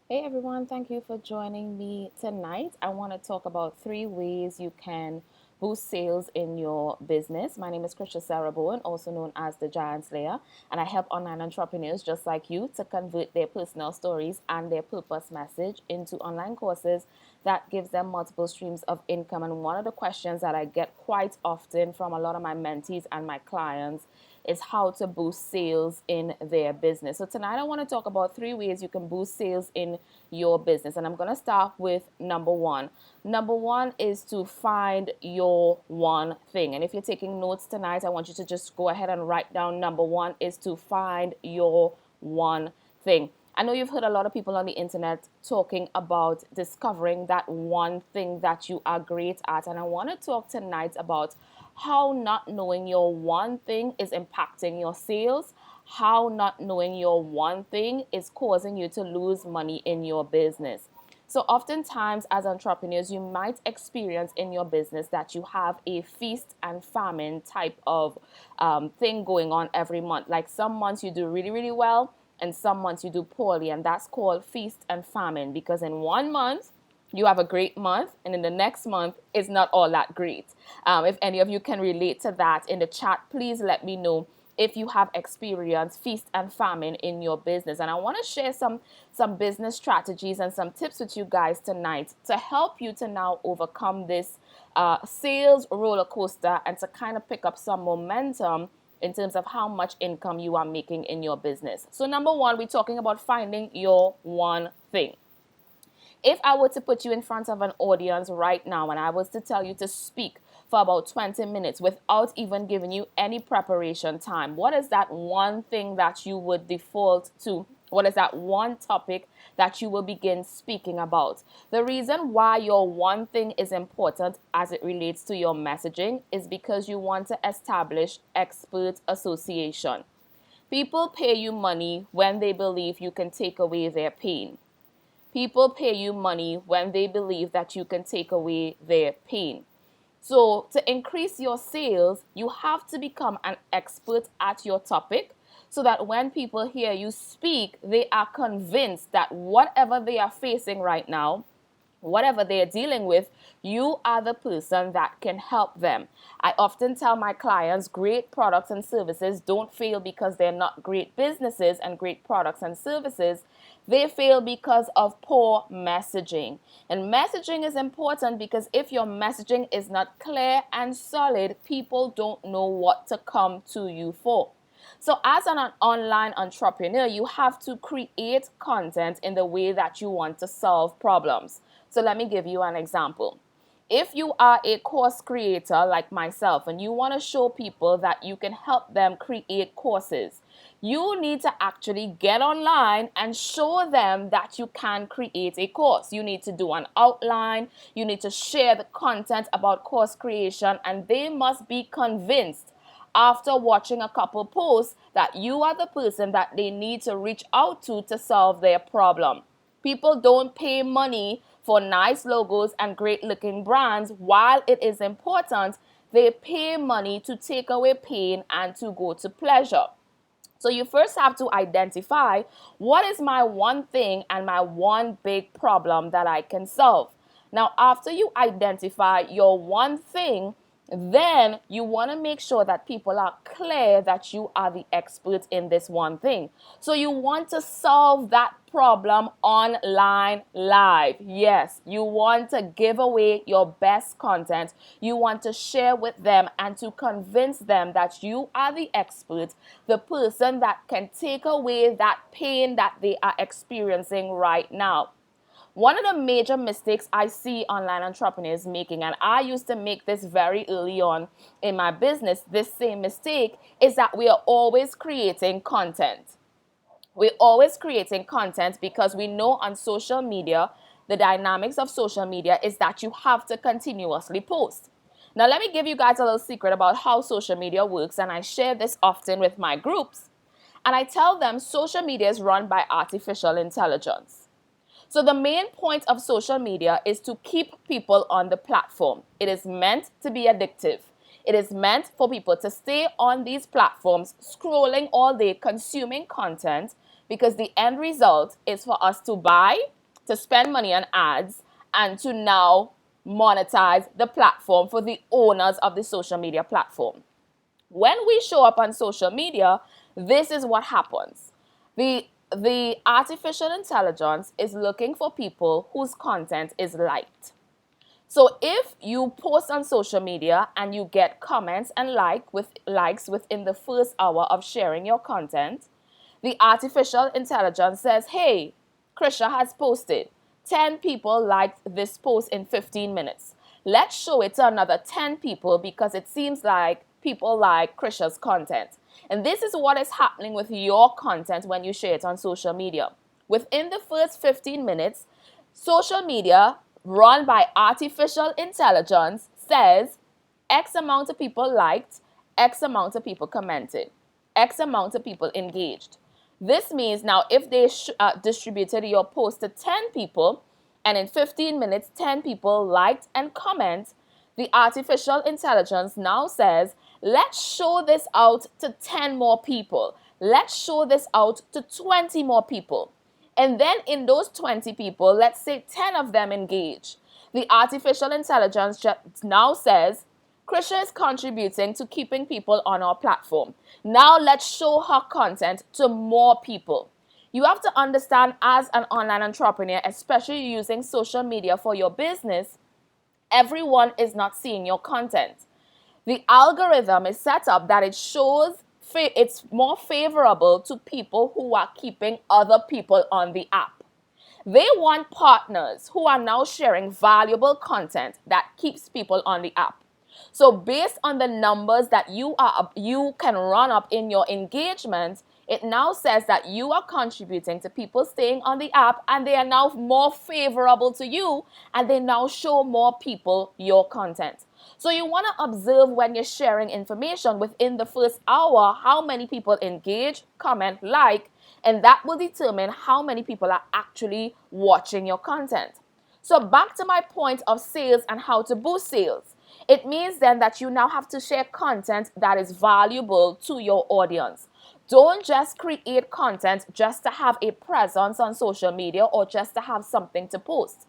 Hey everyone, thank you for joining me tonight. I want to talk about three ways you can boost sales in your business. My name is Krisha Sarah Bowen, also known as the Giant Slayer, and I help online entrepreneurs just like you to convert their personal stories and their purpose message into online courses that gives them multiple streams of income. And one of the questions that I get quite often from a lot of my mentees and my clients is how to boost sales in their business. So tonight I want to talk about three ways you can boost sales in your business. And I'm going to start with number one. Number one is to find your one thing. And if you're taking notes tonight, I want you to just go ahead and write down number one is to find your one thing. I know you've heard a lot of people on the internet talking about discovering that one thing that you are great at. And I want to talk tonight about how not knowing your one thing is impacting your sales, how not knowing your one thing is causing you to lose money in your business. So, oftentimes, as entrepreneurs, you might experience in your business that you have a feast and famine type of thing going on every month. Like some months you do really, really well, and some months you do poorly, and that's called feast and famine because in one month, you have a great month, and in the next month, it's not all that great. If any of you can relate to that in the chat, please let me know if you have experienced feast and famine in your business. And I want to share some business strategies and some tips with you guys tonight to help you to now overcome this sales roller coaster and to kind of pick up some momentum in terms of how much income you are making in your business. So number one, we're talking about finding your one thing. If I were to put you in front of an audience right now and I was to tell you to speak for about 20 minutes without even giving you any preparation time, what is that one thing that you would default to? What is that one topic that you will begin speaking about? The reason why your one thing is important as it relates to your messaging is because you want to establish expert association. People pay you money when they believe you can take away their pain. People pay you money when they believe that you can take away their pain. So, to increase your sales, you have to become an expert at your topic so that when people hear you speak, they are convinced that whatever they are facing right now, whatever they're dealing with, you are the person that can help them. I often tell my clients great products and services don't fail because they're not great businesses and great products and services. They fail because of poor messaging. And messaging is important because if your messaging is not clear and solid, people don't know what to come to you for. So, as an online entrepreneur, you have to create content in the way that you want to solve problems. So, let me give you an example. If you are a course creator like myself and you want to show people that you can help them create courses, you need to actually get online and show them that you can create a course. You need to do an outline, you need to share the content about course creation, and they must be convinced after watching a couple posts that you are the person that they need to reach out to solve their problem. People don't pay money for nice logos and great looking brands. While it is important, they pay money to take away pain and to go to pleasure. So you first have to identify what is my one thing and my one big problem that I can solve. Now, after you identify your one thing, then you want to make sure that people are clear that you are the expert in this one thing. So you want to solve that problem online live. Yes, you want to give away your best content. You want to share with them and to convince them that you are the expert, the person that can take away that pain that they are experiencing right now. One of the major mistakes I see online entrepreneurs making, and I used to make this very early on in my business, this same mistake, is that we are always creating content. We're always creating content because we know on social media, the dynamics of social media is that you have to continuously post. Now, let me give you guys a little secret about how social media works, and I share this often with my groups. And I tell them social media is run by artificial intelligence. So the main point of social media is to keep people on the platform. It is meant to be addictive. It is meant for people to stay on these platforms, scrolling all day, consuming content, because the end result is for us to buy to spend money on ads and to now monetize the platform for the owners of the social media platform. When we show up on social media, this is what happens. The artificial intelligence is looking for people whose content is liked. So if you post on social media and you get comments and likes within the first hour of sharing your content, the artificial intelligence says, hey, Krisha has posted. 10 people liked this post in 15 minutes. Let's show it to another 10 people because it seems like people like Krisha's content. And this is what is happening with your content when you share it on social media. Within the first 15 minutes, social media run by artificial intelligence says X amount of people liked, X amount of people commented, X amount of people engaged. This means now if they distributed your post to 10 people and in 15 minutes 10 people liked and comment, the artificial intelligence now says, let's show this out to 10 more people. Let's show this out to 20 more people. And then in those 20 people, let's say 10 of them engage. The artificial intelligence now says, Krisha is contributing to keeping people on our platform. Now let's show her content to more people. You have to understand as an online entrepreneur, especially using social media for your business, everyone is not seeing your content. The algorithm is set up that it shows it's more favorable to people who are keeping other people on the app. They want partners who are now sharing valuable content that keeps people on the app. So based on the numbers that you can run up in your engagement, it now says that you are contributing to people staying on the app and they are now more favorable to you and they now show more people your content. So you want to observe when you're sharing information within the first hour how many people engage, comment, like, and that will determine how many people are actually watching your content. So back to my point of sales and how to boost sales. It means then that you now have to share content that is valuable to your audience. Don't just create content just to have a presence on social media or just to have something to post.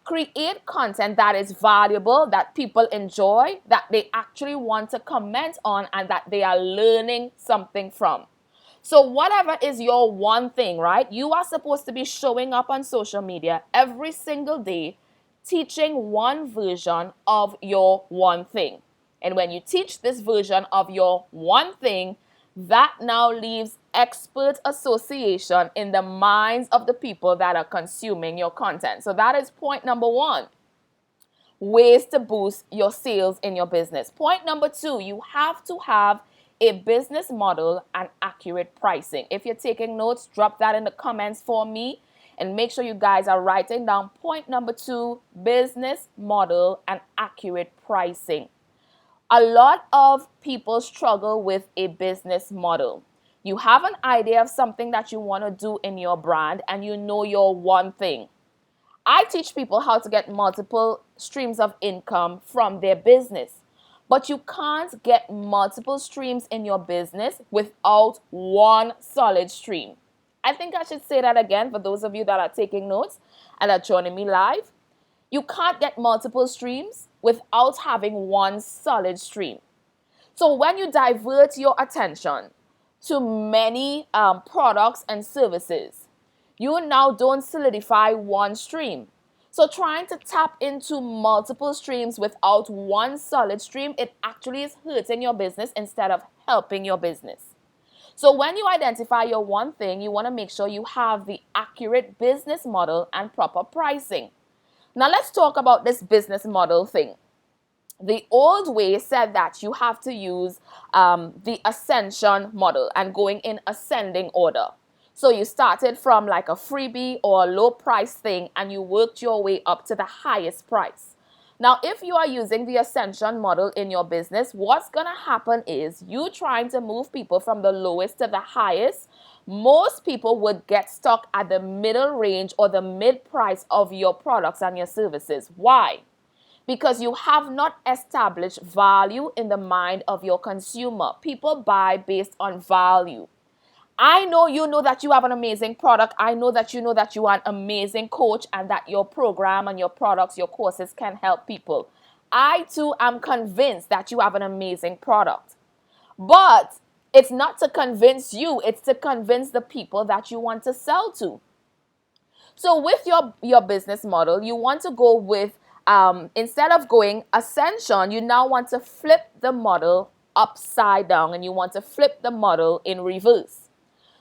Create content that is valuable, that people enjoy, that they actually want to comment on, and that they are learning something from. So whatever is your one thing, right? You are supposed to be showing up on social media every single day, teaching one version of your one thing. And when you teach this version of your one thing, that now leaves expert association in the minds of the people that are consuming your content. So that is point number one. Ways to boost your sales in your business. Point number two, you have to have a business model and accurate pricing. If you're taking notes, drop that in the comments for me and make sure you guys are writing down point number two, business model and accurate pricing. A lot of people struggle with a business model. You have an idea of something that you want to do in your brand and you know your one thing. I teach people how to get multiple streams of income from their business. But you can't get multiple streams in your business without one solid stream. I think I should say that again for those of you that are taking notes and are joining me live. You can't get multiple streams without having one solid stream. So when you divert your attention to many products and services, you now don't solidify one stream. So trying to tap into multiple streams without one solid stream, it actually is hurting your business instead of helping your business. So when you identify your one thing, you want to make sure you have the accurate business model and proper pricing. Now let's talk about this business model thing. The old way said that you have to use the ascension model and going in ascending order. So you started from like a freebie or a low price thing and you worked your way up to the highest price. Now, if you are using the ascension model in your business, what's going to happen is you trying to move people from the lowest to the highest. Most people would get stuck at the middle range or the mid price of your products and your services. Why? Because you have not established value in the mind of your consumer. People buy based on value. I know you know that you have an amazing product. I know that you know that you are an amazing coach and that your program and your products, your courses can help people. I too am convinced that you have an amazing product. But it's not to convince you, it's to convince the people that you want to sell to. So with your business model, you want to go with instead of going ascension, you now want to flip the model upside down and you want to flip the model in reverse.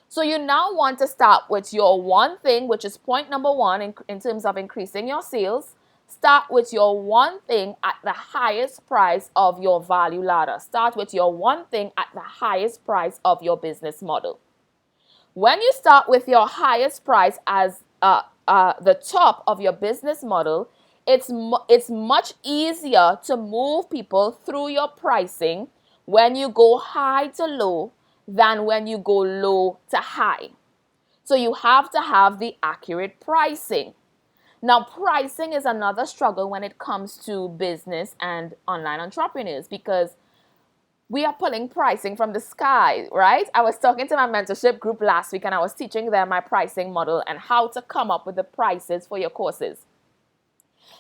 So you now want to start with your one thing, which is point number one in terms of increasing your sales. Start with your one thing at the highest price of your value ladder. Start with your one thing at the highest price of your business model. When you start with your highest price as the top of your business model, it's much easier to move people through your pricing when you go high to low than when you go low to high. So you have to have the accurate pricing. Now, pricing is another struggle when it comes to business and online entrepreneurs because we are pulling pricing from the sky, right? I was talking to my mentorship group last week and I was teaching them my pricing model and how to come up with the prices for your courses.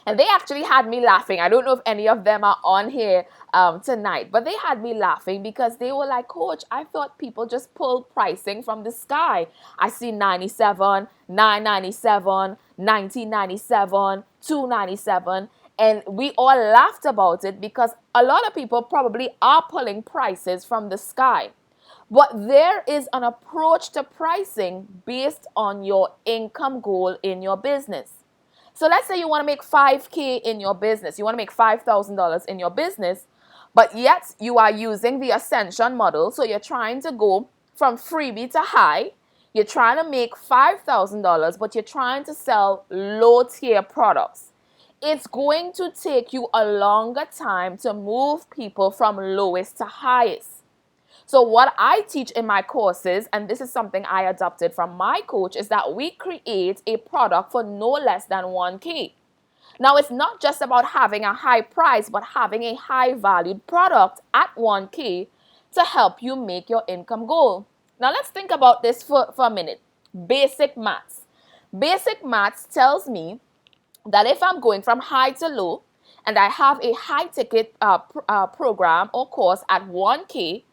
And they actually had me laughing. I don't know if any of them are on here tonight, but they had me laughing because they were like, Coach, I thought people just pull pricing from the sky. I see 97, 997, 1997, 297. And we all laughed about it because a lot of people probably are pulling prices from the sky. But there is an approach to pricing based on your income goal in your business. So let's say you want to make 5K in your business. You want to make $5,000 in your business, but yet you are using the ascension model. So you're trying to go from freebie to high. You're trying to make $5,000, but you're trying to sell low tier products. It's going to take you a longer time to move people from lowest to highest. So what I teach in my courses, and this is something I adopted from my coach, is that we create a product for no less than 1K. Now, it's not just about having a high price, but having a high valued product at 1K to help you make your income goal. Now, let's think about this for a minute. Basic maths. Basic maths tells me that if I'm going from high to low and I have a high ticket program or course at 1K,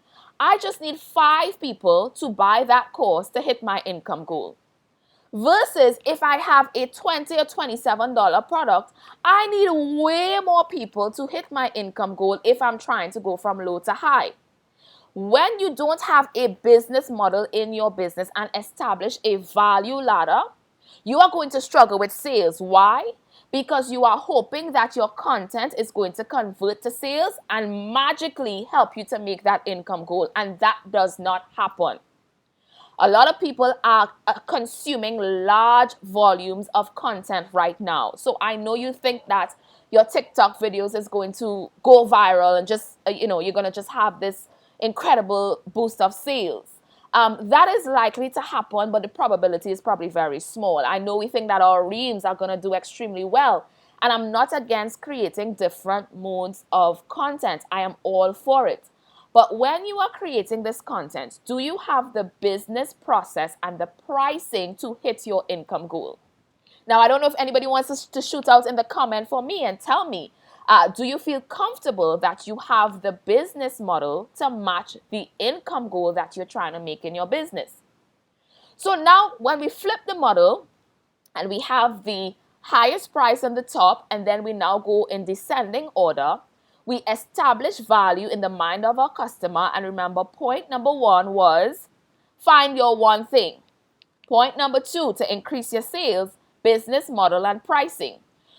I just need 5 people to buy that course to hit my income goal. Versus if I have a $20 or $27 product, I need way more people to hit my income goal if I'm trying to go from low to high. When you don't have a business model in your business and establish a value ladder, you are going to struggle with sales. Why? Because you are hoping that your content is going to convert to sales and magically help you to make that income goal. And that does not happen. A lot of people are consuming large volumes of content right now. So I know you think that your TikTok videos is going to go viral and just, you're going to just have this incredible boost of sales. That is likely to happen, but the probability is probably very small. I know we think that our reels are going to do extremely well, and I'm not against creating different modes of content. I am all for it. But when you are creating this content, do you have the business process and the pricing to hit your income goal? Now, I don't know if anybody wants to shoot out in the comment for me and tell me, do you feel comfortable that you have the business model to match the income goal that you're trying to make in your business? So now when we flip the model and we have the highest price on the top, and then we now go in descending order, we establish value in the mind of our customer. And remember, point number 1 was find your one thing. Point number 2, to increase your sales, business model and pricing.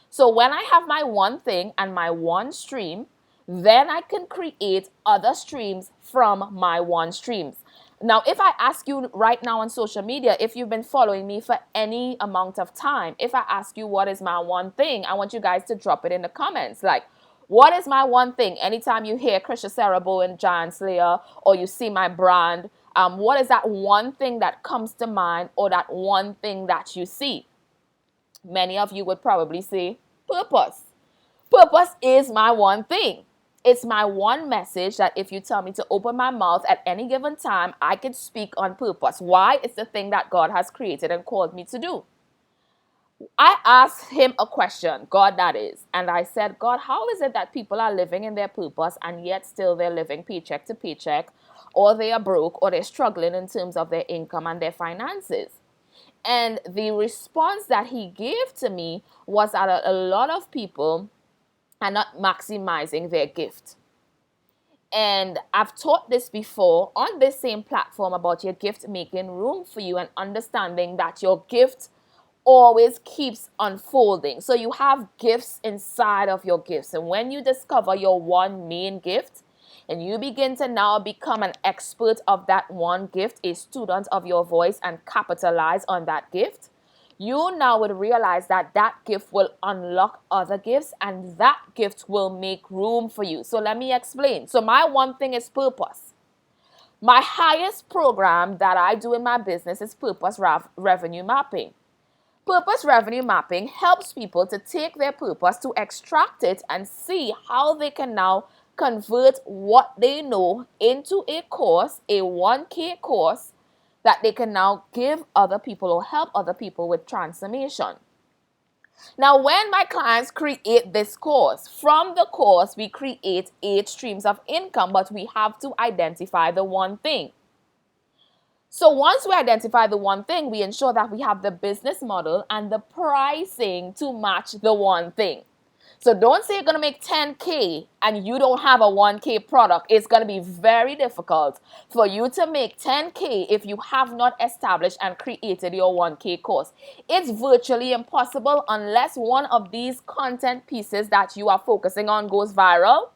So when I have my one thing and my one stream, then I can create other streams from my one streams. Now, if I ask you right now on social media, if you've been following me for any amount of time, if I ask you what is my one thing, I want you guys to drop it in the comments. Like, what is my one thing? Anytime you hear Krisha Sarah Bowen, Giant Slayer, or you see my brand, what is that one thing that comes to mind or that one thing that you see? Many of you would probably say purpose. Purpose is my one thing. It's my one message that if you tell me to open my mouth at any given time, I can speak on purpose. Why? It's the thing that God has created and called me to do. I asked him a question, God that is, and I said, God, how is it that people are living in their purpose and yet still they're living paycheck to paycheck, or they are broke, or they're struggling in terms of their income and their finances? And the response that he gave to me was that a lot of people are not maximizing their gift. And I've taught this before on this same platform about your gift making room for you and understanding that your gift always keeps unfolding. So you have gifts inside of your gifts. And when you discover your one main gift and you begin to now become an expert of that one gift, a student of your voice, and capitalize on that gift, you now would realize that that gift will unlock other gifts and that gift will make room for you. So let me explain. So my one thing is purpose. My highest program that I do in my business is purpose revenue mapping. Purpose revenue mapping helps people to take their purpose, to extract it, and see how they can now convert what they know into a course, a 1K course, that they can now give other people or help other people with transformation. Now, when my clients create this course, from the course, we create 8 streams of income, but we have to identify the one thing. So once we identify the one thing, we ensure that we have the business model and the pricing to match the one thing. So don't say you're going to make 10K and you don't have a 1K product. It's going to be very difficult for you to make 10K if you have not established and created your 1K course. It's virtually impossible unless one of these content pieces that you are focusing on goes viral.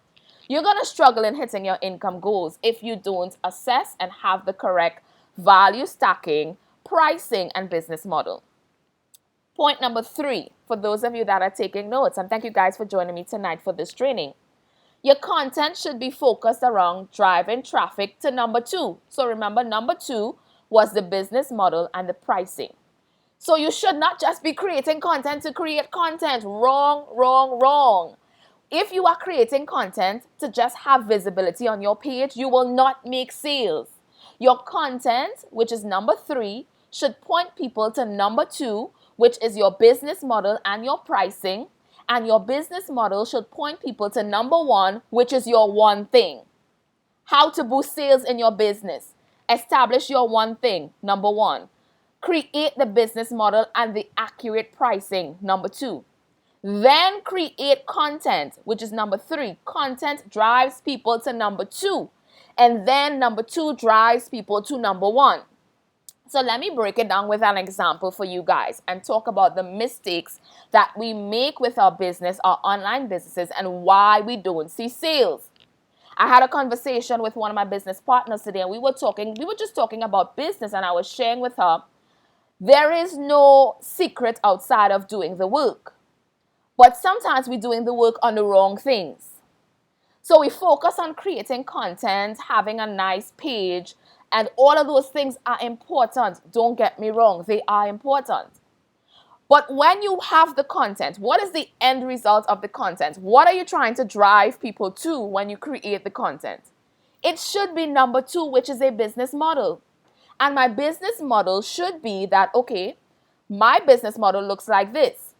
You're going to struggle in hitting your income goals if you don't assess and have the correct value stacking, pricing, and business model. Point number 3, for those of you that are taking notes, and thank you guys for joining me tonight for this training. Your content should be focused around driving traffic to number 2. So remember, number 2 was the business model and the pricing. So you should not just be creating content to create content. Wrong, wrong, wrong. If you are creating content to just have visibility on your page, you will not make sales. Your content, which is number 3, should point people to number 2, which is your business model and your pricing. And your business model should point people to number 1, which is your one thing. How to boost sales in your business. Establish your one thing, number 1. Create the business model and the accurate pricing, number 2. Then create content, which is number 3. Content drives people to number 2. And then number 2 drives people to number 1. So let me break it down with an example for you guys and talk about the mistakes that we make with our business, our online businesses, and why we don't see sales. I had a conversation with one of my business partners today, and we were just talking about business, and I was sharing with her, there is no secret outside of doing the work. But sometimes we're doing the work on the wrong things. So we focus on creating content, having a nice page, and all of those things are important. Don't get me wrong, they are important. But when you have the content, what is the end result of the content? What are you trying to drive people to when you create the content? It should be number 2, which is a business model. And my business model should be that, okay, my business model looks like this.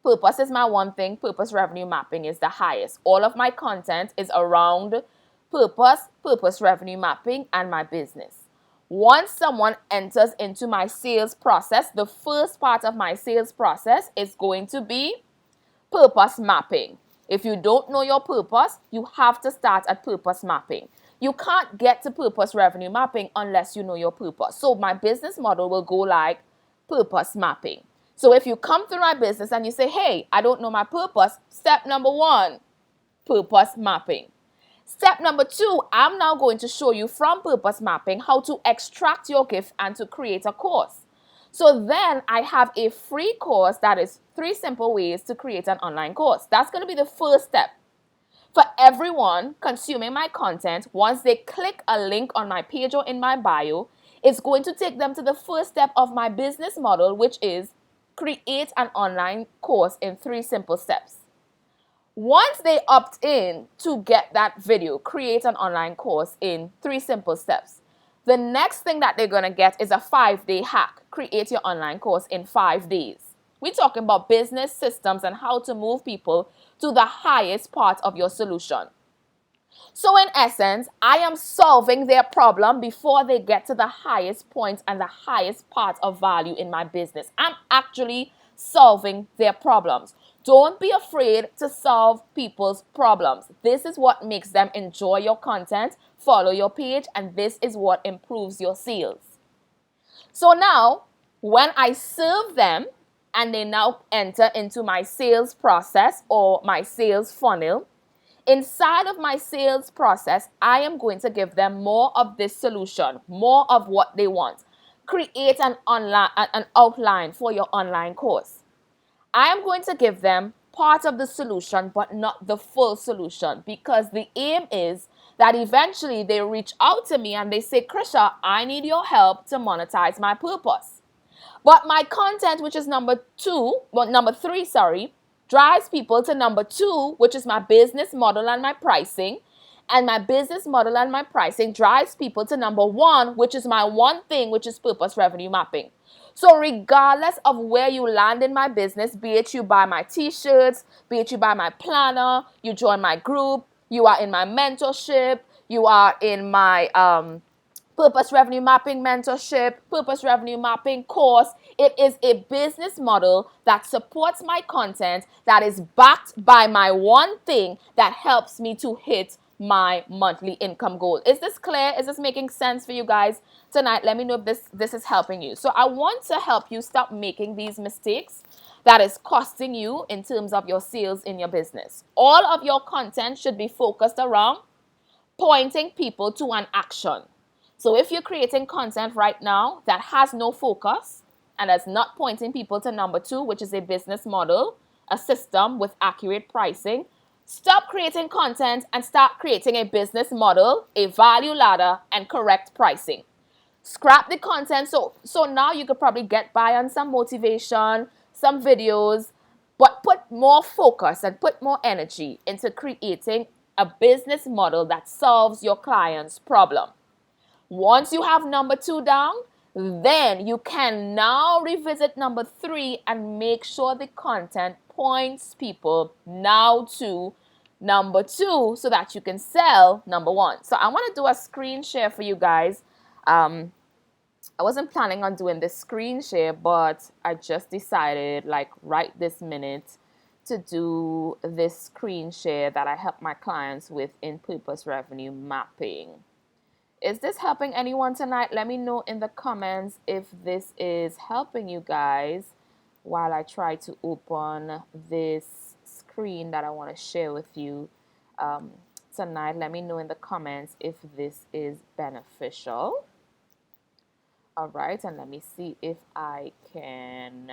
Purpose is my one thing. Purpose revenue mapping is the highest. All of my content is around purpose revenue mapping, and my business. Once someone enters into my sales process, the first part of my sales process is going to be purpose mapping. If you don't know your purpose, you have to start at purpose mapping. You can't get to purpose revenue mapping unless you know your purpose. So my business model will go like purpose mapping. So if you come through my business and you say, hey, I don't know my purpose, step number 1, purpose mapping. Step number 2, I'm now going to show you from purpose mapping how to extract your gift and to create a course. So then I have a free course that is 3 simple ways to create an online course. That's going to be the first step. For everyone consuming my content, once they click a link on my page or in my bio, it's going to take them to the first step of my business model, which is create an online course in 3 simple steps. Once they opt in to get that video, create an online course in 3 simple steps. The next thing that they're going to get is a 5-day hack. Create your online course in 5 days. We're talking about business systems and how to move people to the highest part of your solution. So in essence, I am solving their problem before they get to the highest point and the highest part of value in my business. I'm actually solving their problems. Don't be afraid to solve people's problems. This is what makes them enjoy your content, follow your page, and this is what improves your sales. So now, when I serve them and they now enter into my sales process or my sales funnel, inside of my sales process, I am going to give them more of this solution, more of what they want. Create an outline for your online course. I am going to give them part of the solution, but not the full solution, because the aim is that eventually they reach out to me and they say, Krisha, I need your help to monetize my purpose. But my content, which is number 3, drives people to number 2, which is my business model and my pricing. And my business model and my pricing drives people to number 1, which is my one thing, which is purpose revenue mapping. So regardless of where you land in my business, be it you buy my t-shirts, be it you buy my planner, you join my group, you are in my mentorship, you are in my purpose revenue mapping mentorship, purpose revenue mapping course. It is a business model that supports my content, that is backed by my one thing that helps me to hit my monthly income goal. Is this clear? Is this making sense for you guys tonight? Let me know if this is helping you. So I want to help you stop making these mistakes that is costing you in terms of your sales in your business. All of your content should be focused around pointing people to an action. So if you're creating content right now that has no focus and is not pointing people to number 2, which is a business model, a system with accurate pricing, stop creating content and start creating a business model, a value ladder, and correct pricing. Scrap the content. So now you could probably get by on some motivation, some videos, but put more focus and put more energy into creating a business model that solves your client's problem. Once you have number 2 down, then you can now revisit number 3 and make sure the content points people now to number 2 so that you can sell number 1. So I want to do a screen share for you guys. I wasn't planning on doing this screen share, but I just decided like right this minute to do this screen share that I help my clients with in purpose revenue mapping. Is this helping anyone tonight? Let me know in the comments if this is helping you guys while I try to open this screen that I want to share with you tonight. Let me know in the comments if this is beneficial. All right, and let me see if I can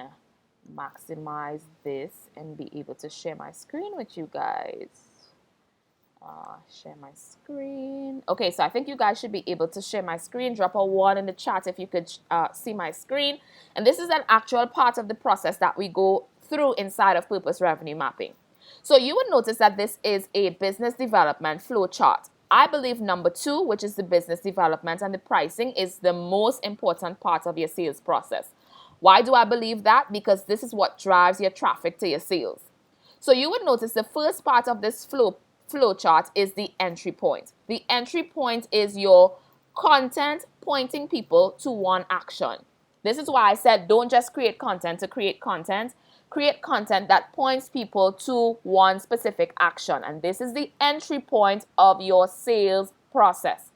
maximize this and be able to share my screen with you guys. Share my screen. Okay, so I think you guys should be able to share my screen. Drop a 1 in the chat if you could see my screen. And this is an actual part of the process that we go through inside of purpose revenue mapping. So you would notice that this is a business development flow chart. I believe number 2, which is the business development and the pricing, is the most important part of your sales process. Why do I believe that? Because this is what drives your traffic to your sales. So you would notice the first part of this flow chart is the entry point. The entry point is your content pointing people to one action. This is why I said don't just create content to create content. Create content that points people to one specific action. And this is the entry point of your sales process.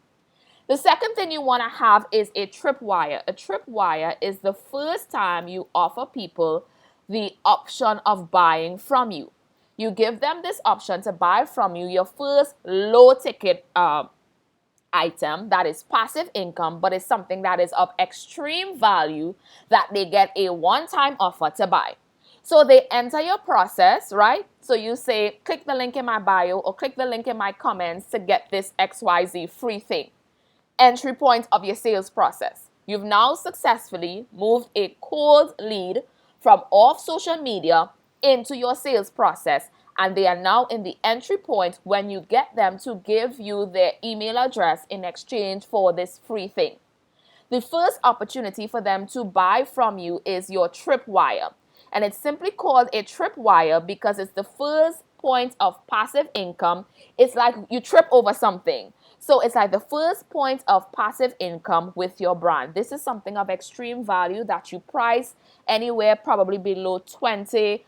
The second thing you want to have is a tripwire. A tripwire is the first time you offer people the option of buying from you. You give them this option to buy from you your first low ticket item that is passive income, but is something that is of extreme value that they get a one-time offer to buy. So they enter your process, right? So you say, click the link in my bio or click the link in my comments to get this XYZ free thing. Entry point of your sales process. You've now successfully moved a cold lead from off social media into your sales process. and they are now in the entry point when you get them to give you their email address in exchange for this free thing. The first opportunity for them to buy from you is your tripwire. And it's simply called a tripwire because it's the first point of passive income. It's like you trip over something. So it's like the first point of passive income with your brand. This is something of extreme value that you price anywhere probably below $20.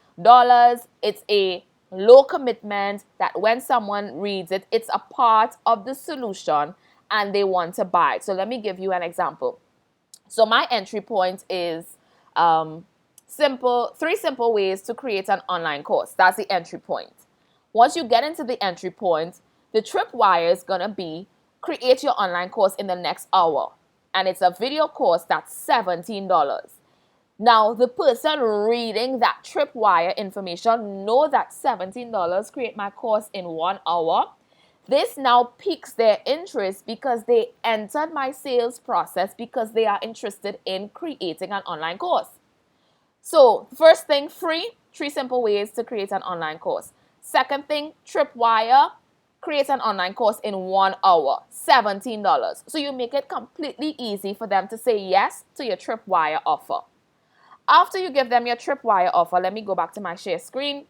It's a low commitment that when someone reads it, it's a part of the solution and they want to buy it. So let me give you an example. So my entry point is three simple ways to create an online course. That's the entry point. Once you get into the entry point, the tripwire is going to be create your online course in the next hour. And it's a video course that's $17. Now, the person reading that tripwire information know that $17 create my course in 1 hour. This now piques their interest because they entered my sales process because they are interested in creating an online course. So, first thing, free, 3 simple ways to create an online course. Second thing, tripwire, create an online course in 1 hour, $17. So you make it completely easy for them to say yes to your tripwire offer. After you give them your tripwire offer, let me go back to my share screen.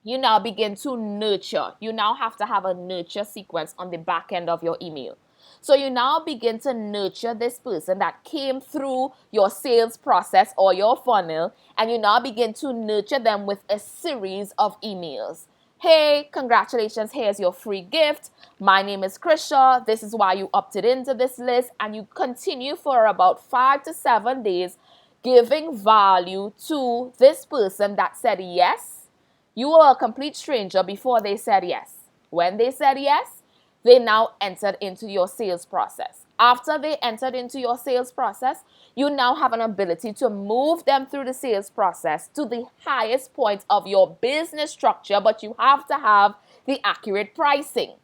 You now begin to nurture. You now have to have a nurture sequence on the back end of your email. So you now begin to nurture this person that came through your sales process or your funnel, and you now begin to nurture them with a series of emails. Hey, congratulations, here's your free gift. My name is Krisha. This is why you opted into this list, and you continue for about 5 to 7 days giving value to this person that said yes. You were a complete stranger before they said yes. When they said yes, they now entered into your sales process. After they entered into your sales process, you now have an ability to move them through the sales process to the highest point of your business structure, but you have to have the accurate pricing.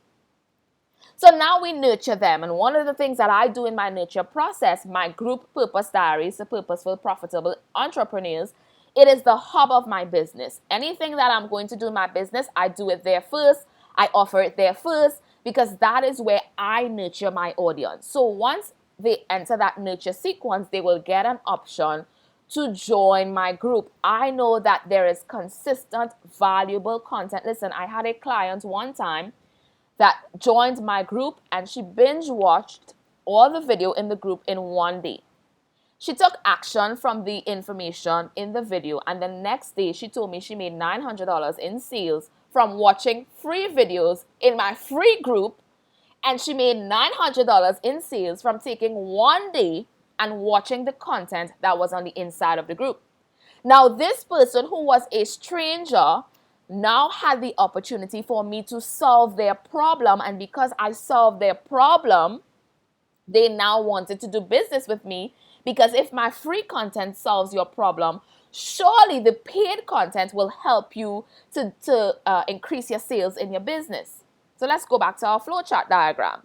So now we nurture them. And one of the things that I do in my nurture process, my group Purpose Diaries, the Purposeful Profitable Entrepreneurs, it is the hub of my business. Anything that I'm going to do in my business, I do it there first. I offer it there first because that is where I nurture my audience. So once they enter that nurture sequence, they will get an option to join my group. I know that there is consistent, valuable content. Listen, I had a client one time that joined my group and she binge watched all the video in the group in 1 day. She took action from the information in the video, and the next day she told me she made $900 in sales from watching free videos in my free group, and she made $900 in sales from taking 1 day and watching the content that was on the inside of the group. Now, this person who was a stranger now had the opportunity for me to solve their problem, and because I solved their problem, they now wanted to do business with me, because if my free content solves your problem, surely the paid content will help you to increase your sales in your business. So let's go back to our flowchart diagram.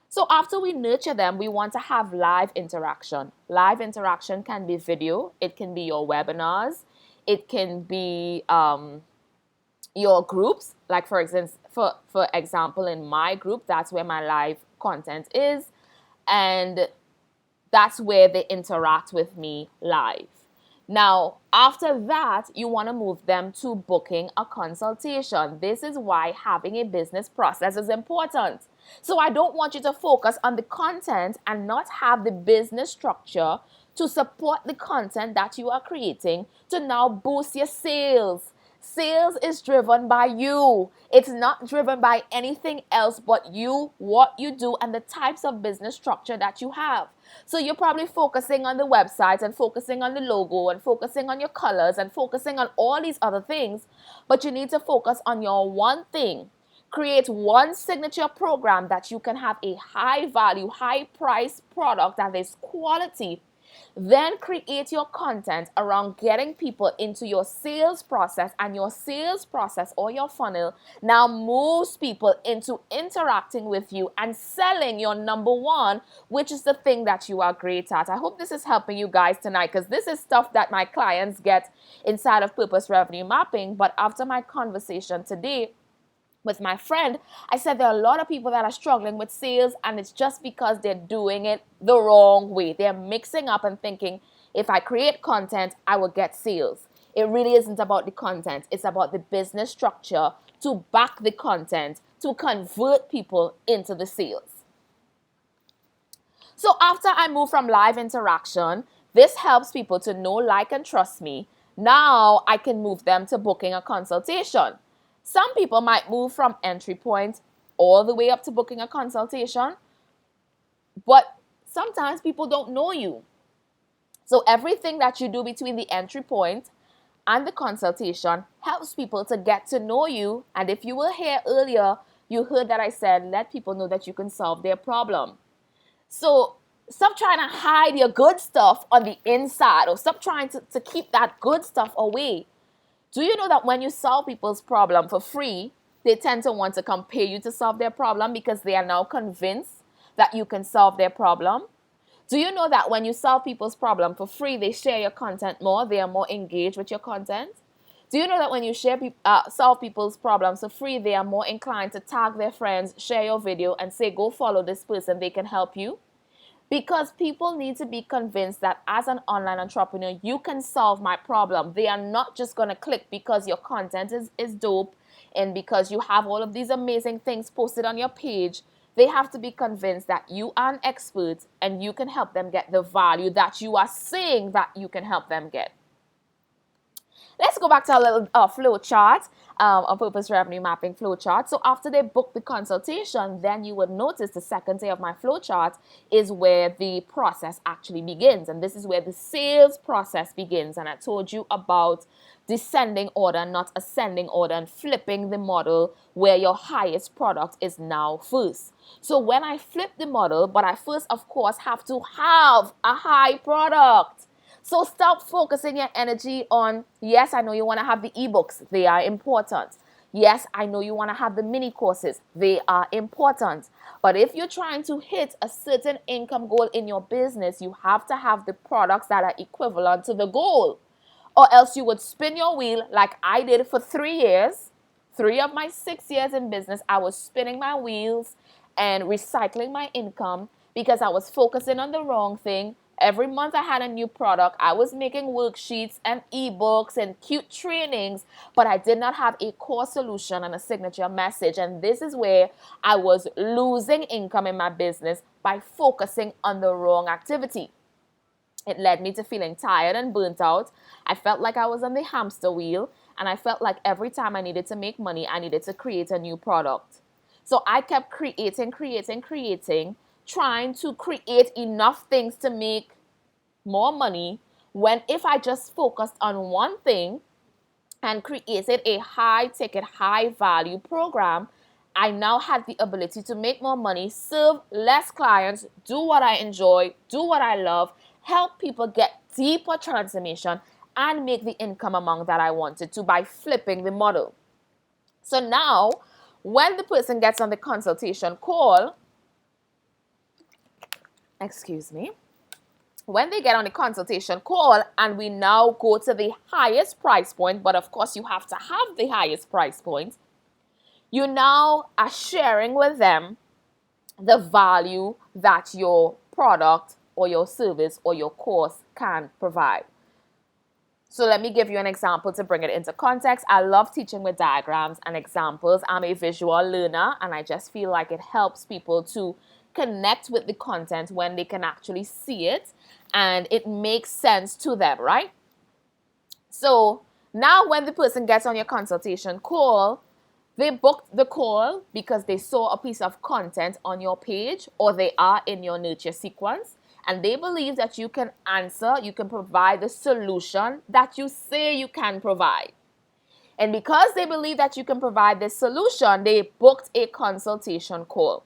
So after we nurture them, we want to have live interaction. Live interaction can be video, it can be your webinars, it can be your groups, like for example, in my group, that's where my live content is, and that's where they interact with me live. Now, after that, you want to move them to booking a consultation. This is why having a business process is important. So I don't want you to focus on the content and not have the business structure to support the content that you are creating to now boost your sales. Sales is driven by you. It's not driven by anything else but you, what you do, and the types of business structure that you have. So you're probably focusing on the website and focusing on the logo and focusing on your colors and focusing on all these other things, but you need to focus on your one thing. Create one signature program that you can have a high value, high price product that is quality, Then create your content around getting people into your sales process, and your sales process or your funnel now moves people into interacting with you and selling your number one, which is the thing that you are great at. I hope this is helping you guys tonight, because this is stuff that my clients get inside of Purpose Revenue Mapping. But after my conversation today with my friend, I said there are a lot of people that are struggling with sales, and it's just because they're doing it the wrong way. They're mixing up and thinking, if I create content, I will get sales. It really isn't about the content. It's about the business structure to back the content to convert people into the sales. So after I move from live interaction, this helps people to know, like, and trust me. Now I can move them to booking a consultation. Some people might move from entry point all the way up to booking a consultation, but sometimes people don't know you. So everything that you do between the entry point and the consultation helps people to get to know you. And if you were here earlier, you heard that I said, let people know that you can solve their problem. So stop trying to hide your good stuff on the inside, or stop trying to keep that good stuff away. Do you know that when you solve people's problem for free, they tend to want to come pay you to solve their problem, because they are now convinced that you can solve their problem? Do you know that when you solve people's problem for free, they share your content more, they are more engaged with your content? Do you know that when you solve people's problems for free, they are more inclined to tag their friends, share your video, and say, go follow this person, they can help you? Because people need to be convinced that as an online entrepreneur, you can solve my problem. They are not just going to click because your content is dope and because you have all of these amazing things posted on your page. They have to be convinced that you are an expert and you can help them get the value that you are saying that you can help them get. Let's go back to a little flow chart, a Purpose Revenue Mapping flow chart. So after they book the consultation, then you would notice the second day of my flow chart is where the process actually begins. And this is where the sales process begins. And I told you about descending order, not ascending order, and flipping the model where your highest product is now first. So when I flip the model, but I first, of course, have to have a high product. So stop focusing your energy on, yes, I know you want to have the ebooks. They are important. Yes, I know you want to have the mini courses. They are important. But if you're trying to hit a certain income goal in your business, you have to have the products that are equivalent to the goal. Or else you would spin your wheel like I did for 3 years. 3 of my 6 years in business, I was spinning my wheels and recycling my income because I was focusing on the wrong thing. Every month I had a new product. I was making worksheets and ebooks and cute trainings, but I did not have a core solution and a signature message. And this is where I was losing income in my business by focusing on the wrong activity. It led me to feeling tired and burnt out. I felt like I was on the hamster wheel, and I felt like every time I needed to make money, I needed to create a new product. So I kept creating, trying to create enough things to make more money, when if I just focused on one thing and created a high ticket, high value program, I now had the ability to make more money, serve less clients, do what I enjoy, do what I love, help people get deeper transformation, and make the income amount that I wanted to by flipping the model. So now, when the person gets on the consultation call, when they get on the consultation call and we now go to the highest price point, but of course you have to have the highest price point, you now are sharing with them the value that your product or your service or your course can provide. So let me give you an example to bring it into context. I love teaching with diagrams and examples. I'm a visual learner, and I just feel like it helps people to connect with the content when they can actually see it and it makes sense to them, right? So now when the person gets on your consultation call, they booked the call because they saw a piece of content on your page or they are in your nurture sequence, and they believe that you can answer, you can provide the solution that you say you can provide. And because they believe that you can provide this solution, they booked a consultation call.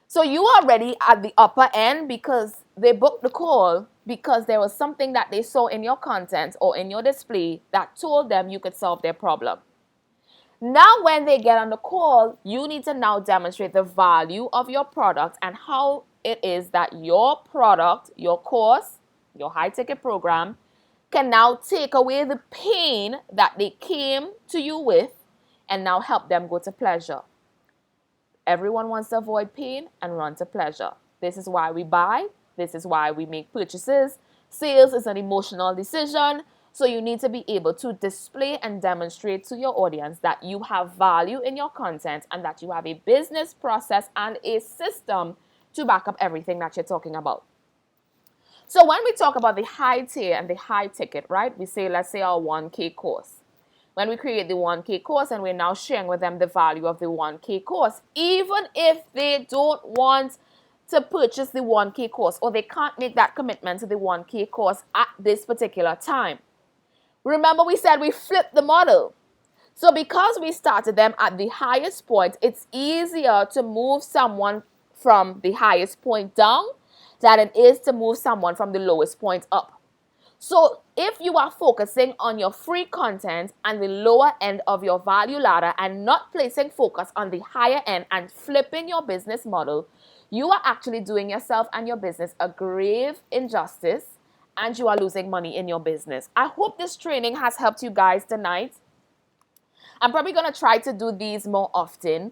So you are already at the upper end because they booked the call because there was something that they saw in your content or in your display that told them you could solve their problem. Now, when they get on the call, you need to now demonstrate the value of your product and how it is that your product, your course, your high ticket program can now take away the pain that they came to you with and now help them go to pleasure. Everyone wants to avoid pain and run to pleasure. This is why we buy. This is why we make purchases. Sales is an emotional decision. So you need to be able to display and demonstrate to your audience that you have value in your content and that you have a business process and a system to back up everything that you're talking about. So when we talk about the high tier and the high ticket, right? We say, let's say our 1K course. When we create the 1K course and we're now sharing with them the value of the 1K course, even if they don't want to purchase the 1K course or they can't make that commitment to the 1K course at this particular time. Remember, we said we flipped the model. So because we started them at the highest point, it's easier to move someone from the highest point down than it is to move someone from the lowest point up. So if you are focusing on your free content and the lower end of your value ladder and not placing focus on the higher end and flipping your business model, you are actually doing yourself and your business a grave injustice, and you are losing money in your business. I hope this training has helped you guys tonight. I'm probably going to try to do these more often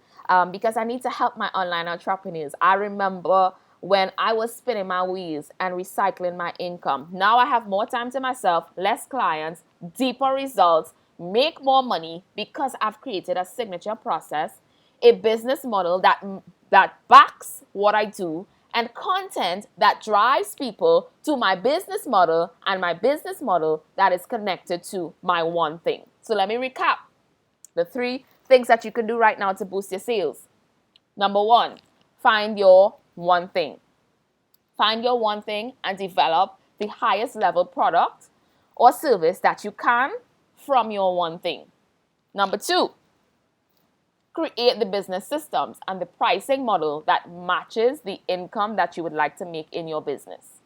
because I need to help my online entrepreneurs. I remember when I was spinning my wheels and recycling my income. Now I have more time to myself, less clients, deeper results, make more money because I've created a signature process, a business model that backs what I do, and content that drives people to my business model and my business model that is connected to my one thing. So let me recap the 3 things that you can do right now to boost your sales. Number 1, find your one thing. Find your one thing and develop the highest level product or service that you can from your one thing. Number 2, create the business systems and the pricing model that matches the income that you would like to make in your business.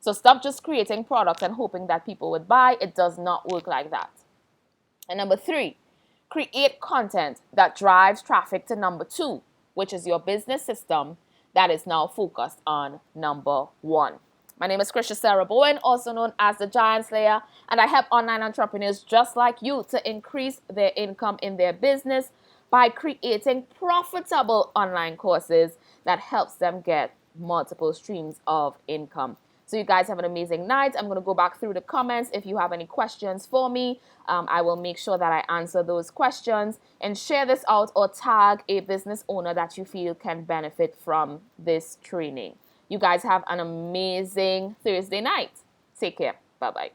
So stop just creating products and hoping that people would buy. It does not work like that. And number 3, create content that drives traffic to number 2, which is your business system that is now focused on number 1. My name is Krisha Sarah Bowen, also known as the Giant Slayer, and I help online entrepreneurs just like you to increase their income in their business by creating profitable online courses that helps them get multiple streams of income. So you guys have an amazing night. I'm going to go back through the comments. If you have any questions for me, I will make sure that I answer those questions and share this out or tag a business owner that you feel can benefit from this training. You guys have an amazing Thursday night. Take care. Bye-bye.